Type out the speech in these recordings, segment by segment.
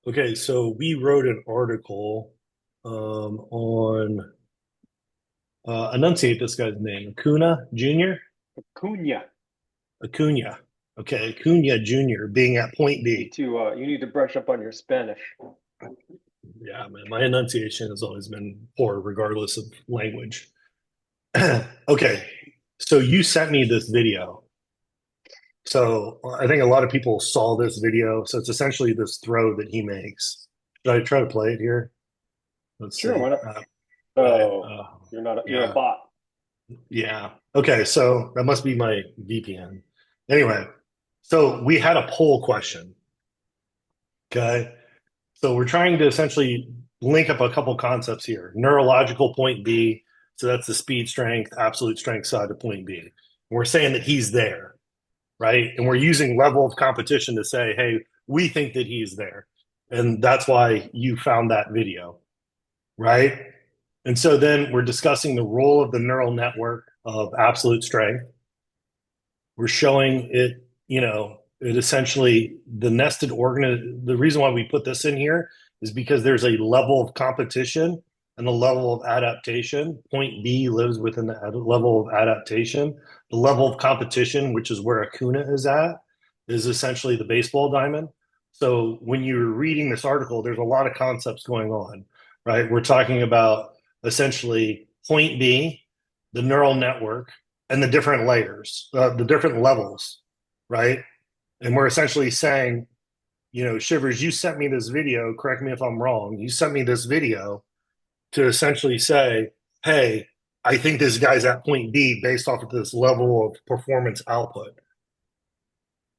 Okay, so we wrote an article on enunciate this guy's name, Acuna Jr. Acuna. Acuna. Okay, Acuna Jr. being at point B. You need to brush up on your Spanish. Yeah, man, my enunciation has always been poor, regardless of language. Okay, so you sent me this video. So I think a lot of people saw this video. So it's essentially this throw that he makes. Should I try to play it here? Let's Sure, see. why not? Right. Oh, you're a Yeah. bot. Yeah. Okay. So that must be my VPN. Anyway, so we had a poll question. Okay. So we're trying to essentially link up a couple concepts here. Neurological point B. So that's the speed strength, absolute strength side of point B. And we're saying that he's there, right? And we're using level of competition to say, hey, we think that he's there. And that's why you found that video, right? And so then we're discussing the role of the neural network of absolute strength. We're showing it, it essentially the nested organ. The reason why we put this in here is because there's a level of competition and a level of adaptation. Point B lives within the level of adaptation. The level of competition, which is where Acuna is at, is essentially the baseball diamond. So when you're reading this article, there's a lot of concepts going on, right? We're talking about essentially point B, the neural network, and the different layers, the different levels, right? And we're essentially saying, Shivers, you sent me this video. Correct me if I'm wrong. You sent me this video to essentially say, hey, I think this guy's at point B based off of this level of performance output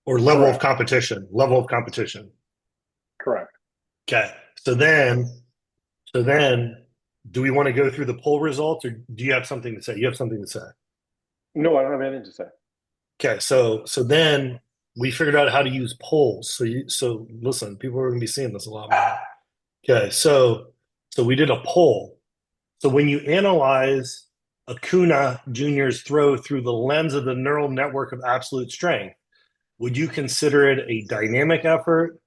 or level of Correct. competition, level of competition. Correct. Okay. So then, do we want to go through the poll results or do you have something to say? You have something to say. No, I don't have anything to say. Okay, so then we figured out how to use polls. So listen, people are going to be seeing this a lot more. Okay, so we did a poll. So when you analyze Acuna Jr.'s throw through the lens of the neural network of absolute strength, would you consider it a dynamic effort,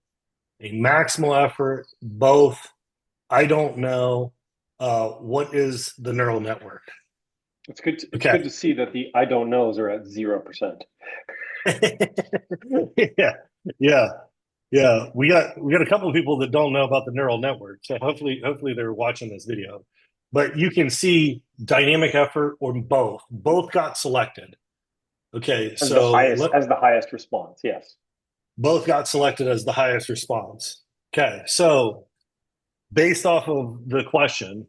a maximal effort, both? I don't know. What is the neural network? It's Okay. good to see that the I don't knows are at 0%. Yeah, yeah. Yeah, we got a couple of people that don't know about the neural network. So hopefully they're watching this video. But you can see dynamic effort or both. Both got selected. Okay, so As the highest response, yes. both got selected as the highest response. Okay, so based off of the question,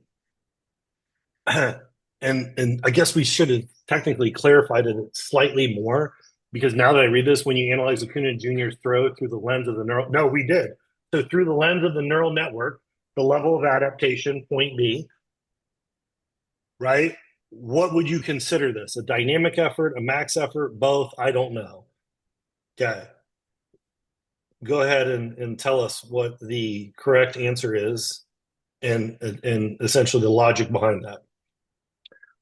and I guess we should have technically clarified it slightly more because now that I read this, when you analyze Acuna Jr.'s throw through the lens of the neural, no, we did. So through the lens of the neural network, the level of adaptation, point B, right? What would you consider this? A dynamic effort, a max effort, both? I don't know. Okay. Go ahead and tell us what the correct answer is and essentially the logic behind that.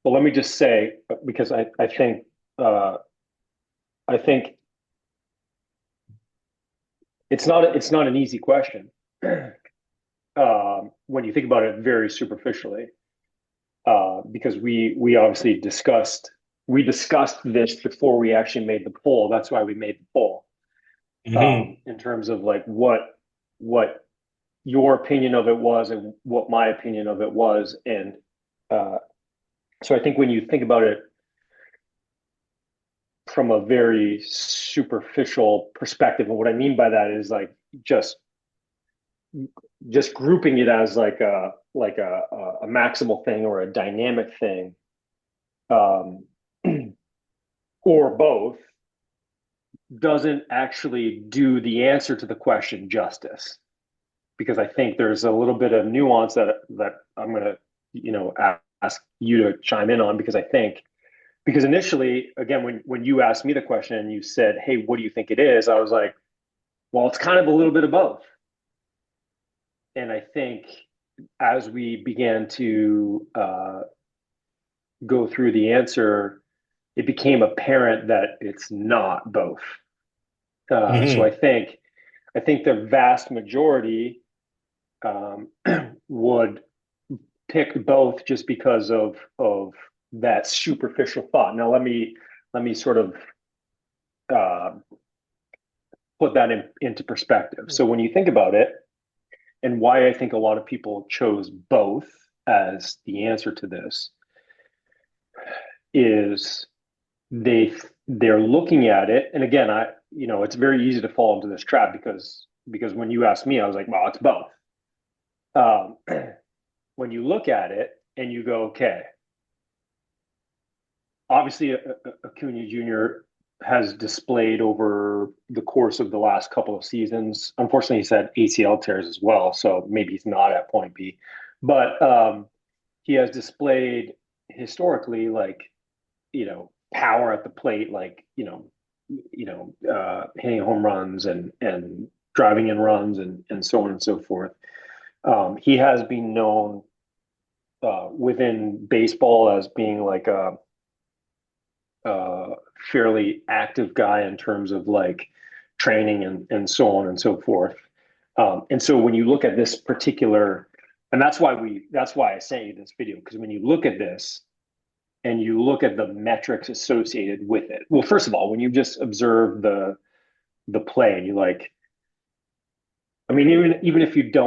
Well, let me just say, because uh, I think it's not an easy question when you think about it very superficially, because we obviously discussed this before we actually made the poll. That's why we made the poll, Mm-hmm. in terms of like what your opinion of it was and what my opinion of it was, and uh, so I think when you think about it from a very superficial perspective, and what I mean by that is like just just grouping it as like a maximal thing or a dynamic thing, um, or both, doesn't actually do the answer to the question justice, because I think there's a little bit of nuance that I'm going to ask you to chime in on, because I think, because initially, again, when you asked me the question and you said, hey, what do you think it is, I was like, well, it's kind of a little bit of both. And I think as we began to go through the answer, it became apparent that it's not both. So Mm-hmm. I think the vast majority. um, would pick both just because of that superficial thought. Now let me sort of uh, put that into perspective. So when you think about it, and why I think a lot of people chose both as the answer to this is they're looking at it, and again, it's very easy to fall into this trap because when you asked me, I was like, well, it's both. Um, when you look at it and you go, okay, obviously Acuna Jr. has displayed over the course of the last couple of seasons. Unfortunately, he's had ACL tears as well, so maybe he's not at point B. But he has displayed historically, like power at the plate, like hitting home runs and driving in runs and so on and so forth. He has been known within baseball as being like a fairly active guy in terms of like training and so on and so forth. And so when you look at this particular, and that's why I sent you this video, because when you look at this and you look at the metrics associated with it, well, first of all, when you just observe the play and you like, I mean, even if you don't